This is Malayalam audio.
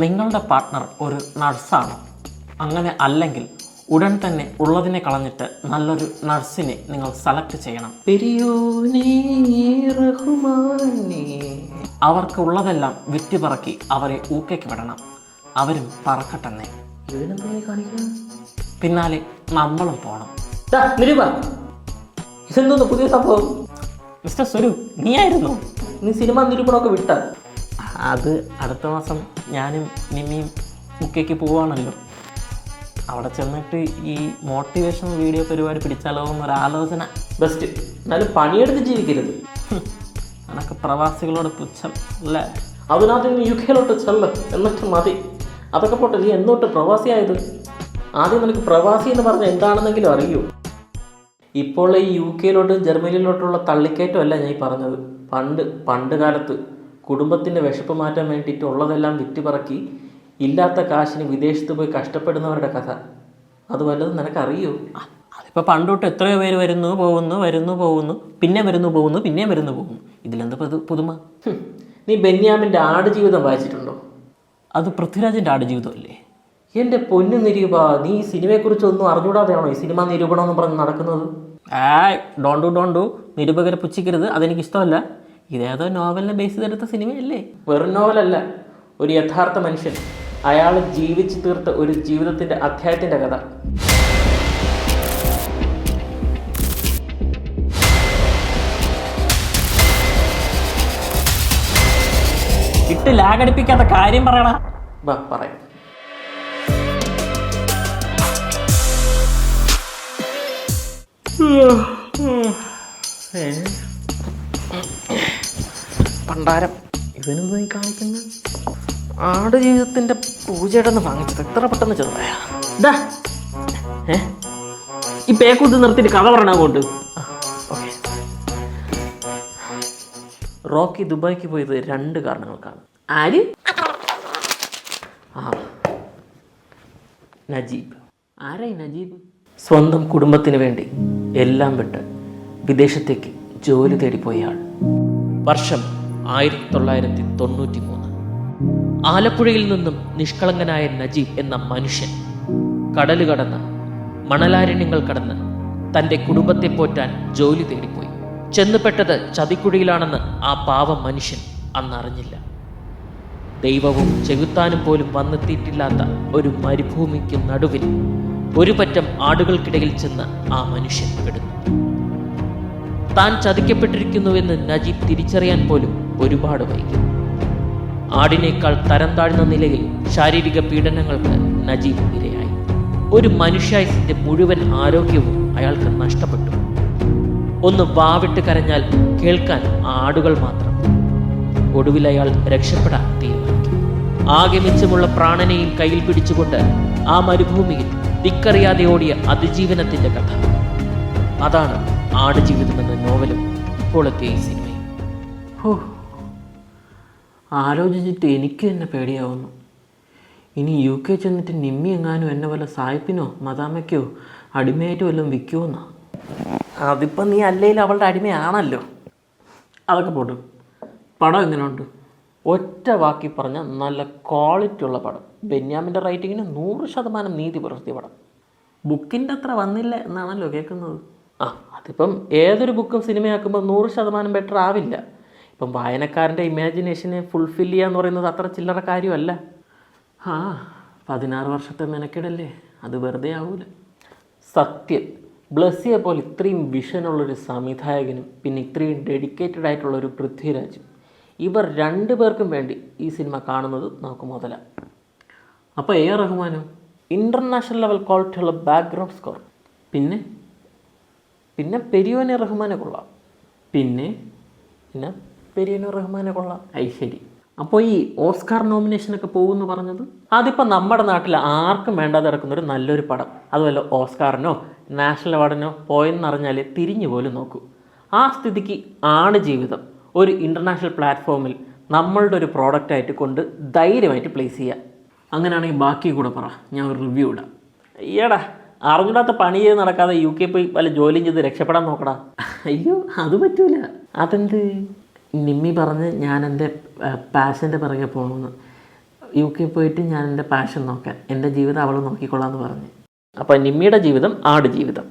നിങ്ങളുടെ പാർട്ട്ണർ ഒരു നഴ്സാണ്. അങ്ങനെ അല്ലെങ്കിൽ ഉടൻ തന്നെ ഉള്ളതിനെ കളഞ്ഞിട്ട് നല്ലൊരു നഴ്സിനെ നിങ്ങൾ സെലക്ട് ചെയ്യണം. അവർക്ക് ഉള്ളതെല്ലാം വിറ്റുപറക്കി അവരെ ഊക്കേക്ക് വിടണം. അവരും പറക്കട്ടെന്നേ. പിന്നാലെ നമ്മളും പോണം. ഇതെന്തോന്ന് പുതിയ സംഭവം? മിസ്റ്റർ സ്വരു, നീയായിരുന്നു? നീ സിനിമ നിരൂപണമൊക്കെ വിട്ട? അത് അടുത്ത മാസം ഞാനും നിമ്മിയും ഊക്കേക്ക് പോവാണല്ലോ. അവിടെ ചെന്നിട്ട് ഈ മോട്ടിവേഷൻ വീഡിയോ പരിപാടി പിടിച്ചാലോ എന്നൊരാലോചന. ബെസ്റ്റ്. എന്നാലും പണിയെടുത്ത് ജീവിക്കരുത്. അതൊക്കെ പ്രവാസികളോട് പുച്ഛം അല്ലേ? അതിനകത്ത് നീ UK ചെല്ല, എന്നിട്ട് മതി. അതൊക്കെ പോട്ടെ, നീ എന്നോട്ട് പ്രവാസിയായത്? ആദ്യം നിനക്ക് പ്രവാസി എന്ന് പറഞ്ഞാൽ എന്താണെന്നെങ്കിലും അറിയൂ. ഇപ്പോൾ ഈ UK ജർമ്മനിയിലോട്ടുള്ള തള്ളിക്കയറ്റമല്ല ഞാൻ പറഞ്ഞത്. പണ്ട് കാലത്ത് കുടുംബത്തിൻ്റെ വിശപ്പ് മാറ്റാൻ വേണ്ടിയിട്ട് ഉള്ളതെല്ലാം വിറ്റുപറക്കി ഇല്ലാത്ത കാശിന് വിദേശത്ത് പോയി കഷ്ടപ്പെടുന്നവരുടെ കഥ. അത് വല്ലതും നിനക്കറിയോ? അതിപ്പോൾ പണ്ട് തൊട്ട് എത്രയോ പേര് വരുന്നു പോകുന്നു, പിന്നെ വരുന്നു പോകുന്നു. ഇതിലെന്ത് പുതുമ? നീ ബെന്യാമിൻ്റെ ആടുജീവിതം വായിച്ചിട്ടുണ്ടോ? അത് പൃഥ്വിരാജിൻ്റെ ആടുജീവിതം അല്ലേ? എൻ്റെ പൊന്നു നിരൂപ, നീ ഈ സിനിമയെക്കുറിച്ചൊന്നും അറിഞ്ഞൂടാതെയാണോ ഈ സിനിമ നിരൂപണം എന്ന് പറഞ്ഞ് നടക്കുന്നത്? ഡോണ്ടു നിരൂപകരെ പുച്ഛിക്കരുത്, അതെനിക്കിഷ്ടമല്ല. ഇതേതോ നോവലിനെ ബേസ് ചെയ്തെടുത്ത സിനിമയല്ലേ? വെറും നോവലല്ല, ഒരു യഥാർത്ഥ മനുഷ്യൻ അയാൾ ജീവിച്ചു തീർത്ത ഒരു ജീവിതത്തിൻ്റെ അധ്യായത്തിൻ്റെ കഥ. ഇട്ട് ലാഗടിപ്പിക്കാത്ത കാര്യം പറയണ. പറയാം. പണ്ടാരം ഇവനെന്തോ ഈ കാണിക്കുന്നത്? ആടുജീവിതത്തിൻ്റെ പൂജയുടെ വാങ്ങിച്ചത് എത്ര പെട്ടെന്ന് ചെറുതായ. ഈ പേക്കൂത്ത് നിർത്തിയിട്ട് കഥ പറഞ്ഞാൽ കൊണ്ട്. റോക്കി ദുബായിക്ക് പോയത് 2 കാരണങ്ങൾക്കാണ്. ആര്? നജീബ്. ആരായി നജീബ്? സ്വന്തം കുടുംബത്തിന് വേണ്ടി എല്ലാം വിട്ട് വിദേശത്തേക്ക് ജോലി തേടിപ്പോയ ആൾ. വർഷം 1993. ആലപ്പുഴയിൽ നിന്നും നിഷ്കളങ്കനായ നജീബ് എന്ന മനുഷ്യൻ കടല് കടന്ന് മണലാരണ്യങ്ങൾ കടന്ന് തൻ്റെ കുടുംബത്തെ പോറ്റാൻ ജോലി തേടിപ്പോയി. ചെന്നുപെട്ടത് ചതിക്കുഴിയിലാണെന്ന് ആ പാവം മനുഷ്യൻ അന്നറിഞ്ഞില്ല. ദൈവവും ചെകുത്താനും പോലും വന്നെത്തിയിട്ടില്ലാത്ത ഒരു മരുഭൂമിക്ക് നടുവിൽ ഒരു പറ്റം ആടുകൾക്കിടയിൽ ചെന്ന് ആ മനുഷ്യൻ പെടുന്നു. താൻ ചതിക്കപ്പെട്ടിരിക്കുന്നുവെന്ന് നജീബ് തിരിച്ചറിയാൻ പോലും ഒരുപാട് വൈകി. ആടിനേക്കാൾ തരം താഴ്ന്ന നിലയിൽ ശാരീരിക പീഡനങ്ങൾക്ക് നജീബ് ഇരയായി. ഒരു മനുഷ്യായുസിന്റെ മുഴുവൻ ആരോഗ്യവും അയാൾക്ക് നഷ്ടപ്പെട്ടു. ഒന്ന് വാവിട്ട് കരഞ്ഞാൽ കേൾക്കാൻ ആടുകൾ മാത്രം. ഒടുവിൽ അയാൾ രക്ഷപ്പെടാൻ തീരുമാനിച്ചു. ആകെ മിച്ചമുള്ള പ്രാണനെയും കയ്യിൽ പിടിച്ചുകൊണ്ട് ആ മരുഭൂമിയിൽ ദിക്കറിയാതെ ഓടിയ അതിജീവനത്തിന്റെ കഥ. അതാണ് ആടുജീവിതം എന്ന നോവലും ഇപ്പോഴത്തെ ഈ സിനിമയും. ആലോചിച്ചിട്ട് എനിക്ക് തന്നെ പേടിയാവുന്നു. ഇനി UK ചെന്നിട്ട് നിമ്മി എങ്ങാനും എന്നെ വല്ല സായിപ്പിനോ മദാമയ്ക്കോ അടിമയായിട്ട് വല്ലതും വിൽക്കുമെന്നാ. അതിപ്പോൾ നീ അല്ലെങ്കിൽ അവളുടെ അടിമയാണല്ലോ. അതൊക്കെ പോട്ട്. പടം എങ്ങനെയുണ്ട്? ഒറ്റ വാക്കി പറഞ്ഞാൽ നല്ല ക്വാളിറ്റി ഉള്ള പടം. ബെന്യാമിൻ്റെ റൈറ്റിങ്ങിന് 100% നീതി പുലർത്തിയ പടം. ബുക്കിൻ്റെ അത്ര വന്നില്ല എന്നാണല്ലോ കേൾക്കുന്നത്. അതിപ്പം ഏതൊരു ബുക്കും സിനിമയാക്കുമ്പോൾ 100% ബെറ്റർ ആവില്ല. ഇപ്പം വായനക്കാരൻ്റെ ഇമാജിനേഷനെ ഫുൾഫിൽ ചെയ്യുക എന്ന് പറയുന്നത് അത്ര ചില്ലറ കാര്യമല്ല. 16 വർഷത്തെ മെനക്കെടല്ലേ, അത് വെറുതെ ആവൂല. സത്യം. ബ്ലസ്സിയെ പോലെ ഇത്രയും വിഷനുള്ളൊരു സംവിധായകനും പിന്നെ ഇത്രയും ഡെഡിക്കേറ്റഡ് ആയിട്ടുള്ളൊരു പൃഥ്വിരാജും, ഇവർ 2 പേർക്കും വേണ്ടി ഈ സിനിമ കാണുന്നത് നമുക്ക് മുതലാണ്. അപ്പോൾ AR റഹ്മാനോ? ഇൻ്റർനാഷണൽ ലെവൽ ക്വാളിറ്റിയുള്ള ബാക്ക്ഗ്രൗണ്ട് സ്കോർ. പിന്നെ പെരിയോനെ റഹ്മാനെ കൊള്ളാം. പിന്നെ പെരിയോനെ റഹ്മാനെ കൊള്ളാം. ശരി. അപ്പോൾ ഈ ഓസ്കാർ നോമിനേഷനൊക്കെ പോകുമെന്ന് പറഞ്ഞത്? അതിപ്പോൾ നമ്മുടെ നാട്ടിൽ ആർക്കും വേണ്ടാതെ കിടക്കുന്നൊരു നല്ലൊരു പടം അതുമല്ല ഓസ്കാറിനോ നാഷണൽ അവാർഡിനോ പോയെന്നറിഞ്ഞാൽ തിരിഞ്ഞു പോലും നോക്കൂ. ആ സ്ഥിതിക്ക് ആടുജീവിതം ഒരു ഇൻ്റർനാഷണൽ പ്ലാറ്റ്ഫോമിൽ നമ്മളുടെ ഒരു പ്രോഡക്റ്റായിട്ട് കൊണ്ട് ധൈര്യമായിട്ട് പ്ലേസ് ചെയ്യുക. അങ്ങനെയാണെങ്കിൽ ബാക്കി കൂടെ പറ, ഞാൻ ഒരു റിവ്യൂ ഇടാം. ഈയടാ, അറിഞ്ഞിടാത്ത പണി ചെയ്ത് നടക്കാതെ UK പോയി വല്ല ജോലിയും ചെയ്ത് രക്ഷപ്പെടാൻ നോക്കടാ. അയ്യോ, അത് പറ്റൂല. അതെന്ത്? നിമ്മി പറഞ്ഞ് ഞാൻ എൻ്റെ പാഷൻ്റെ പിറകെ പോകണമെന്ന്. UK പോയിട്ട് ഞാൻ എൻ്റെ പാഷൻ നോക്കാൻ, എൻ്റെ ജീവിതം അവൾ നോക്കിക്കൊള്ളാമെന്ന് പറഞ്ഞു. അപ്പം നിമ്മിയുടെ ജീവിതം ആട് ജീവിതം.